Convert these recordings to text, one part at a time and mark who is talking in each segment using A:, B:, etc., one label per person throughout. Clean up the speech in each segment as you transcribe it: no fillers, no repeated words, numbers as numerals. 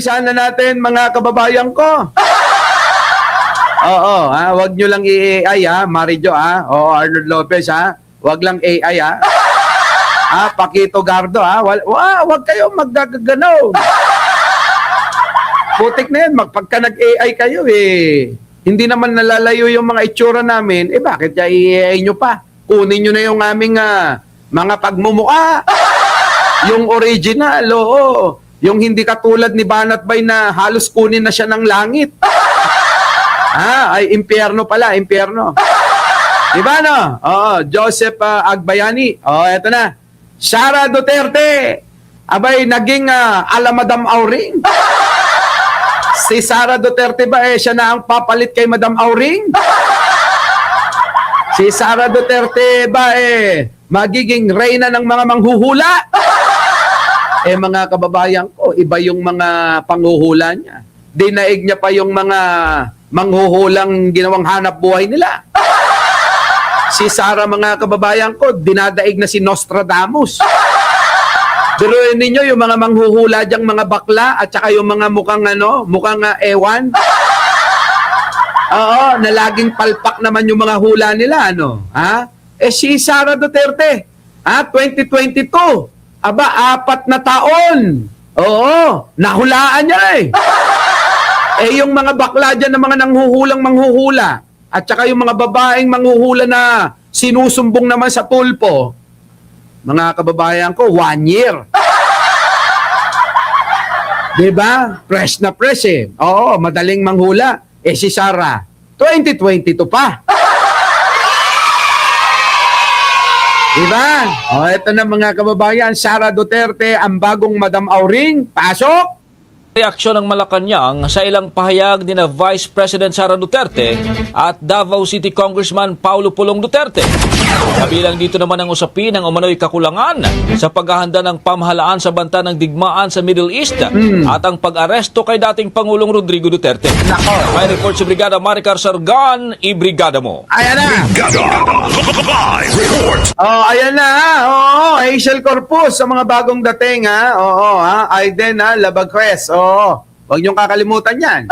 A: umpisahan na natin mga kababayan ko. Oo, ha, wag nyo lang i-AI ha, Marijo ha. Oo, Arnold Lopez ha. Wag lang AI ha. Paquito Gardo ha. Wag kayo magdagagano. Putik na yan, pagka nag-AI kayo hindi naman nalalayo yung mga itsura namin, bakit i-AI nyo pa? Kunin nyo na yung aming mga pagmumukha. Yung original, oo. Yung hindi katulad ni Banat Bay na halos kunin na siya ng langit. Ay impyerno pala, impyerno. Diba no? Oo, Joseph Agbayani. Eto na. Sara Duterte. Abay, naging Madam Auring. Si Sara Duterte ba siya na ang papalit kay Madam Auring? Si Sara Duterte ba magiging reyna ng mga manghuhula? Mga kababayan ko, iba yung mga panghuhula niya. Dinaig niya pa yung mga manghuhulang ginawang hanap buhay nila. Si Sara, mga kababayan ko, dinadaig na si Nostradamus. Biruin ninyo yung mga manghuhula diyang mga bakla at saka yung mga mukhang ewan. Oo, na laging palpak naman yung mga hula nila, si Sara Duterte, 2022, 4 na taon. Oo, nahulaan niya yung mga bakla dyan na mga nanghuhulang manghuhula at saka yung mga babaeng manghuhula na sinusumbong naman sa tulpo, mga kababayan ko, 1 year. Diba? Fresh na fresh Oo, madaling manghula. Si Sara, 2022 pa. Diba? Ito na mga kababayan, Sara Duterte, ang bagong Madam Auring. Pasok!
B: Reaksyon ng Malacanang sa ilang pahayag ni na Vice President Sara Duterte at Davao City Congressman Paulo Pulong Duterte. Kabilang dito naman ang usapin ng umano'y kakulangan sa paghahanda ng pamahalaan sa banta ng digmaan sa Middle East at ang pag-aresto kay dating Pangulong Rodrigo Duterte. May report si Brigada Maricar Sargan, i-brigada mo.
A: Ayan na!
C: Live report.
A: Ayan na Hazel Corpus sa mga bagong dating Aiden Labagres. Huwag niyong kakalimutan yan.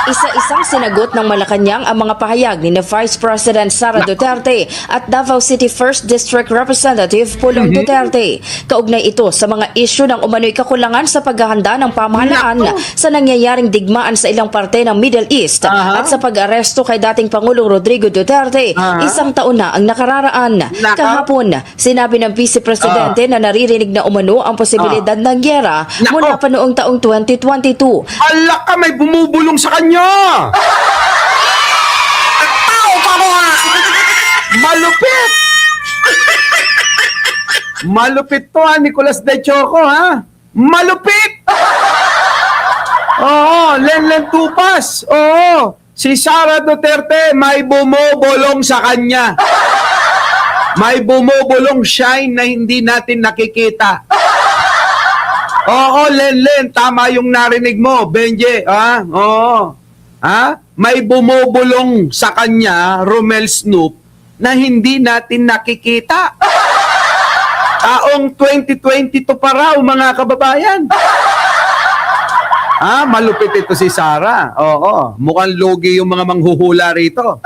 D: Isa-isang sinagot ng Malacanang ang mga pahayag ni Vice President Sara Duterte at Davao City 1st District Representative Pulong Duterte. Kaugnay ito sa mga isyu ng umano'y kakulangan sa paghahanda ng pamahalaan sa nangyayaring digmaan sa ilang parte ng Middle East at sa pag-aresto kay dating Pangulong Rodrigo Duterte. Isang taon na ang nakararaan. Kahapon, sinabi ng Vice Presidente na naririnig na umano ang posibilidad ng gyera mula pa noong taong 2022.
A: Alak ka, may bumubulong sa kanya! Malupit! Malupit to Nicolas De Choco Malupit! Lenlen Tupas. Si Sara Duterte may bumubulong sa kanya. May bumubulong shine na hindi natin nakikita. Lenlen, tama yung narinig mo, Benje. May bumubulong sa kanya, Romel Snoop, na hindi natin nakikita. Taong 2022 pa raw, mga kababayan. Malupit ito si Sara. Mukhang logi yung mga manghuhula rito.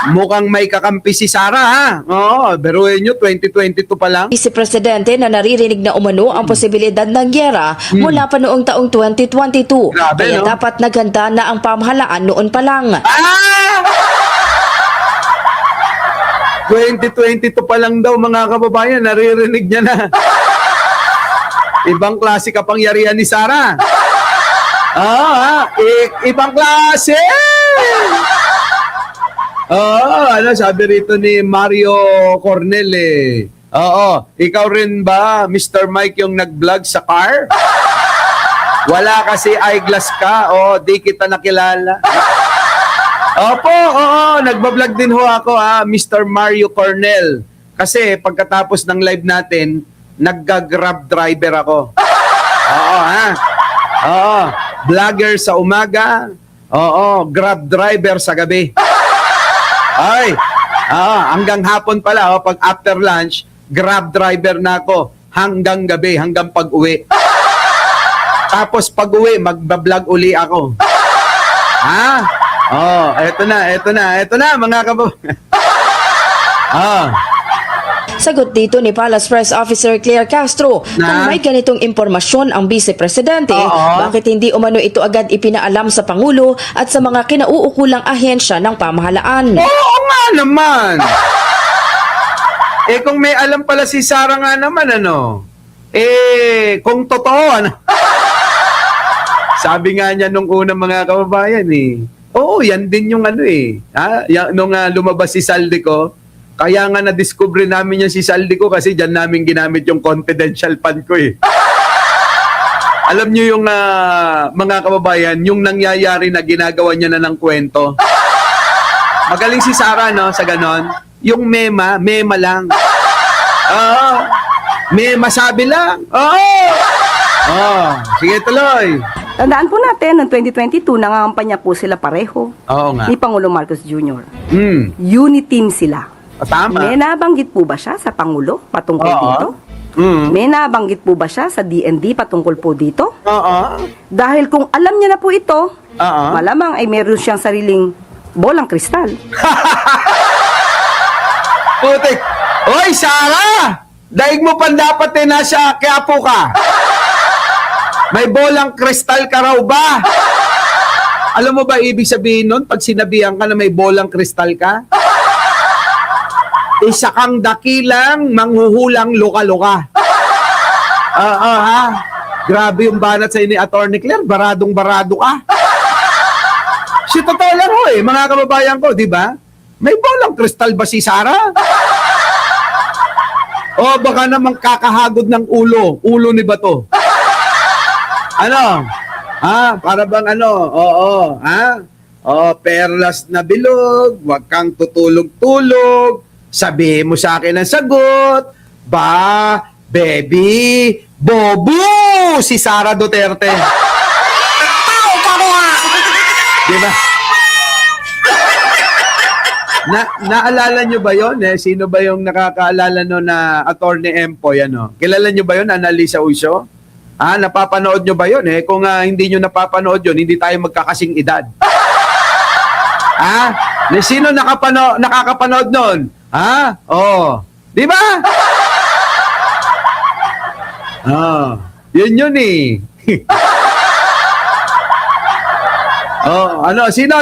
A: Mukhang may kakampi si Sara Beruin nyo, 2022 pa lang.
D: Vice Presidente na naririnig na umano ang posibilidad ng gyera mula pa noong taong 2022.
A: Grabe,
D: Kaya dapat naganda na ang pamahalaan noon pa lang.
A: 2022 pa lang daw, mga kababayan, naririnig niya na. Ibang klase kapangyarihan ni Sara. Ibang klase! Sabi rito ni Mario Cornel ikaw rin ba, Mr. Mike, yung nag-vlog sa car? Wala kasi eyeglass ka, di kita nakilala. Opo, nagbablog din ho ako Mr. Mario Cornel. Kasi pagkatapos ng live natin, nagga-grab driver ako. Vlogger sa umaga, grab driver sa gabi. Hanggang hapon pala, pag after lunch, grab driver na ako hanggang gabi, hanggang pag-uwi. Tapos pag-uwi, magbablog uli ako. Ha? Oh, eto na, mga kababayan. Oh.
D: Sagot dito ni Palace Press Officer Claire Castro,
A: Na?
D: kung may ganitong impormasyon ang Vice Presidente,
A: Oo.
D: bakit hindi umano ito agad ipinaalam sa Pangulo at sa mga kinauukulang ahensya ng pamahalaan?
A: Oo nga naman. Kung may alam pala si Sara nga naman, ano? Kung totoo, ano? Sabi nga niya nung una mga kababayan, oo, yan din yung ano nung lumabas si Saldico, kaya nga na-discover namin yan si Saldico kasi dyan namin ginamit yung confidential fund ko Alam niyo yung mga kababayan, yung nangyayari na ginagawa niya na ng kwento. Magaling si Sara, no, sa ganon. Yung mema lang. Oo. Mema sabi lang. Oo. Sige, tuloy.
E: Tandaan po natin, noong 2022, nangangampanya po sila pareho
A: Oo nga.
E: ni Pangulong Marcos Jr. Uniteam sila.
A: Tama.
E: May nabanggit po ba siya sa Pangulo patungkol
A: Oo.
E: dito? May nabanggit po ba siya sa DND patungkol po dito?
A: Oo.
E: Dahil kung alam niya na po ito,
A: Oo.
E: malamang ay meron siyang sariling bolang kristal.
A: Putik. Hoy, Sara! Daig mo pa dapat nasa Quiapo ka. May bolang kristal ka raw ba? Alam mo ba ibig sabihin nun pag sinabihan ka na may bolang kristal ka? Isa kang dakilang manghuhulang luka-luka. Ha? Grabe yung banat sa ni Attorney Claire. Baradong-barado ka. Si totoo lang mga kababayan ko, di ba? May bolang kristal ba si Sara? O baka naman kakahagod ng ulo. Ulo ni Bato. Ano? Para bang ano? Oo. Perlas na bilog. Huwag kang tutulog-tulog. Sabihin mo sa akin ang sagot. Baby, bobo! Si Sara Duterte. Diba? Naalala nyo ba yon? Sino ba yung nakakaalala no na Attorney Empoy? Kilala nyo ba yon, Annalisa Uiso? Napapanood nyo ba yon? Kung hindi nyo napapanood yon, hindi tayo magkakasing edad. Sino nakakapanood nun? Di ba? Yun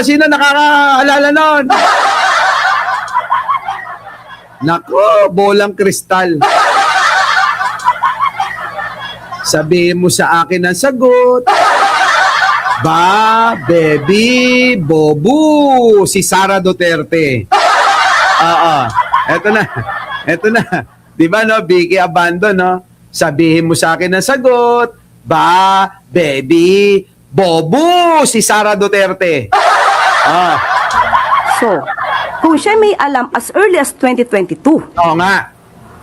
A: sino nakakaalala nun? Nako, bolang kristal. Sabihin mo sa akin ang sagot. Baby, bobo, si Sara Duterte. Eto na. Di ba, no? Vicky Abando, no? Sabihin mo sa akin ang sagot. Baby, bobo, si Sara Duterte.
E: So, kung siya may alam as early as 2022
A: Oo nga.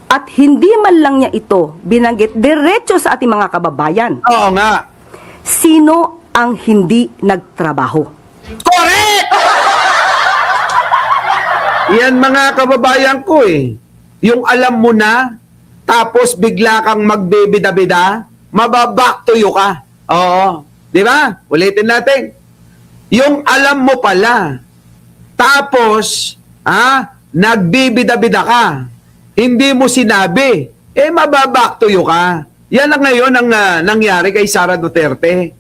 E: at hindi man lang niya ito binanggit diretso sa ating mga kababayan,
A: Oo nga.
E: sino ang hindi nagtrabaho?
A: Correct! Yan mga kababayan ko Yung alam mo na, tapos bigla kang magbibida-bida, mababack to you ka. Oo. Di ba? Ulitin natin. Yung alam mo pala, tapos, nagbibida-bida ka, hindi mo sinabi, mababack to you ka. Yan ang ngayon ang nangyari kay Sara Duterte.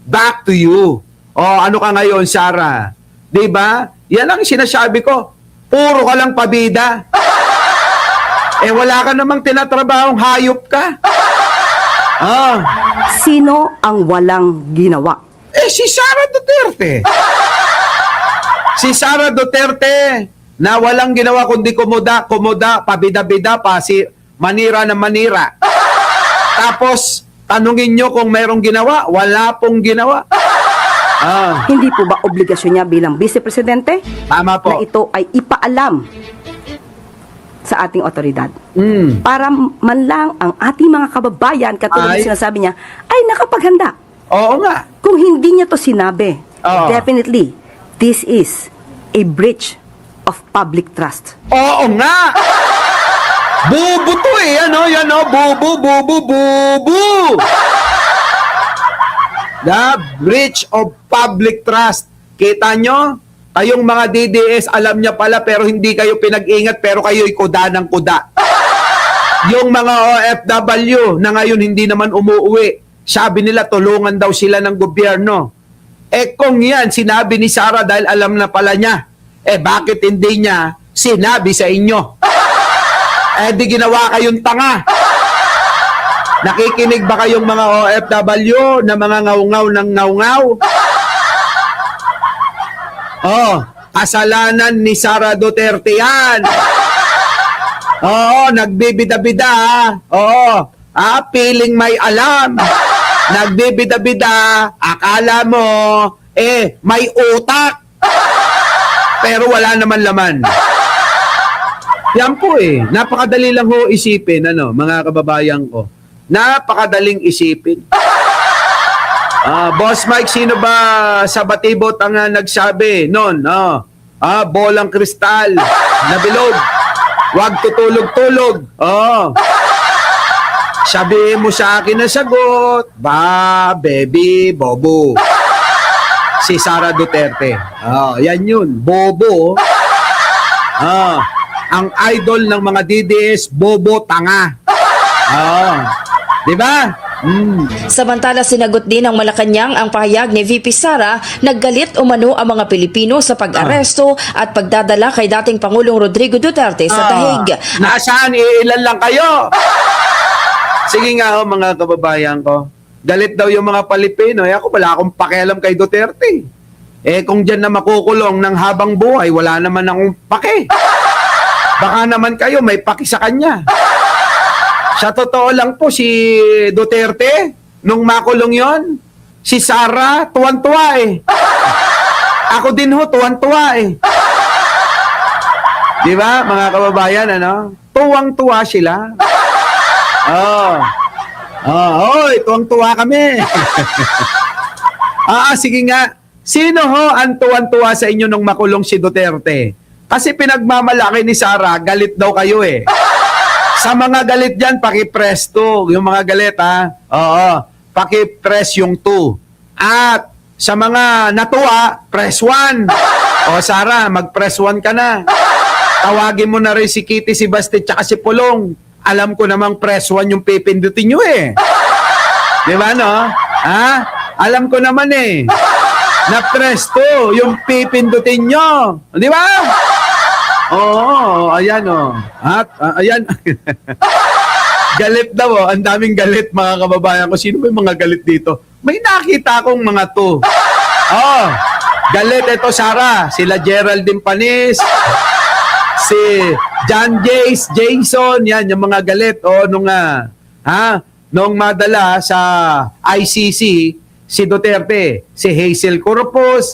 A: Back to you. Ano ka ngayon, Sara? Di ba? Yan ang sinasabi ko. Puro ka lang pabida. Wala ka namang tinatrabahong hayop ka.
E: Sino ang walang ginawa?
A: Si Sara Duterte. Si Sara Duterte na walang ginawa kundi kumoda, pabida-bida pa, manira na manira. Tapos, tanungin nyo kung mayroong ginawa, wala pong ginawa.
E: Hindi po ba obligasyon niya bilang Vice Presidente
A: Tama po.
E: na ito ay ipaalam sa ating otoridad? Para man lang ang ating mga kababayan, katulad ng sinasabi niya, ay nakapaghanda.
A: Oo nga.
E: Kung hindi niya to sinabi,
A: Oo.
E: definitely, this is a breach of public trust.
A: Oo nga. Bubo to Bubo. The breach of public trust. Kita nyo? Kayong mga DDS, alam niya pala pero hindi kayo pinag-ingat pero kayo'y kuda ng kuda. Yung mga OFW na ngayon hindi naman umuwi, sabi nila tulungan daw sila ng gobyerno. Eh kung yan sinabi ni Sara dahil alam na pala niya, eh bakit hindi niya sinabi sa inyo? Eh di ginawa kayong tanga. Nakikinig ba kayong mga OFW na mga ngaw-ngaw ng ngaw-ngaw? Oh, kasalanan ni Sara Duterte yan. Oo, nagbibida-bida ha. Oo, feeling may alam. Nagbibida-bida, akala mo, may utak. Pero wala naman laman. Yan po napakadali lang ho isipin, mga kababayan ko. Napakadaling isipin. Boss Mike, sino ba sa Batibot ang nagsabi noon? Bolang kristal na bilog. Huwag tutulog-tulog. Sabihin mo sa akin na sagot. Baby, bobo. Si Sara Duterte. Yan yun. Bobo. Ang idol ng mga DDS, bobo, tanga. Di ba?
D: Samantala, sinagot din ng Malacanang ang pahayag ni VP Sara, naggalit umano ang mga Pilipino sa pag-aresto at pagdadala kay dating Pangulong Rodrigo Duterte sa Tahig.
A: Nasaan? Ilan lang kayo? Sige nga mga kababayan ko. Galit daw yung mga Pilipino. Ako wala akong pakialam kay Duterte. Kung dyan na makukulong ng habang buhay, wala naman akong pake. Baka naman kayo may paki sa kanya. Sa totoo lang po, si Duterte, nung makulong yon, si Sara, tuwan-tuwa Ako din ho, tuwan-tuwa Di ba, mga kababayan, tuwang-tuwa sila. Tuwang-tuwa kami. Sige nga. Sino ho ang tuwan-tuwa sa inyo nung makulong si Duterte? Kasi pinagmamalaki ni Sara, galit daw kayo Sa mga galit dyan, paki-press 2. Yung mga galit, paki-press yung 2. At sa mga natuwa, press 1. Sara, mag-press 1 ka na. Tawagin mo na rin si Kitty, si Basti, tsaka si Pulong. Alam ko namang press 1 yung pipindutin nyo Di ba, no? Alam ko naman na press 2 yung pipindutin nyo. Di ba? Ayan ayan. Galit daw ang daming galit mga kababayan ko. Sino ba yung mga galit dito? May nakita akong mga to. Galit ito Sara, sila Geraldine Panis, si John Jason, yan yung mga galit nung madala sa ICC si Duterte, si Hazel Corpus,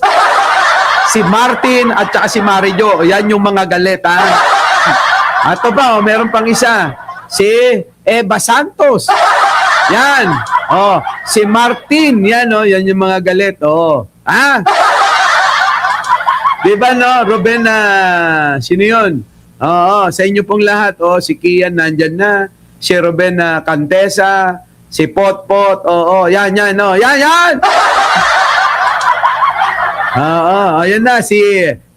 A: si Martin at saka si Marijo. Yan yung mga galit Ato ba, meron pang isa. Si Eva Santos. Yan. Si Martin, yan yung mga galit. Di ba Ruben sino yun? Sa inyo pong lahat. Si Kian nandyan na. Si Ruben Cantesa, si Potpot. Yan. Yan. Ayan na, si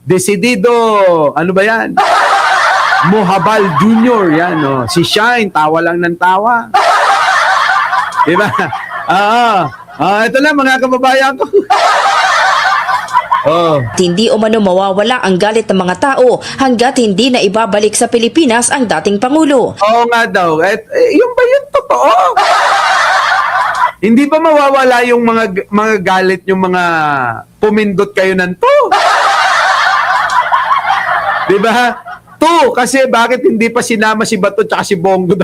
A: Decidido, ano ba yan? Mohabal Jr., yan, Si Shine, tawa lang ng tawa. Diba? Ito na, mga kababayan ko.
D: Hindi umano mawawala ang galit ng mga tao hanggat hindi na ibabalik sa Pilipinas ang dating Pangulo.
A: Oo nga daw. Yung ba yun totoo? Hindi ba mawawala yung mga galit, yung mga pumindot kayo ng to? Diba? To, kasi bakit hindi pa sinama si Bato tsaka si Bongo?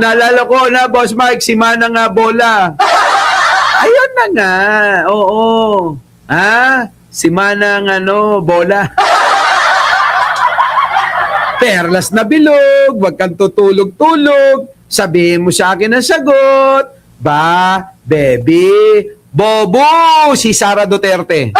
A: Naalala ko na, Boss Mike, si Manang Bola. Ayun na nga. Oo. Si Manang Bola. Perlas na bilog, wag kang tutulog-tulog. Sabihin mo sa akin ang sagot. Baby, bobo, si Sara Duterte.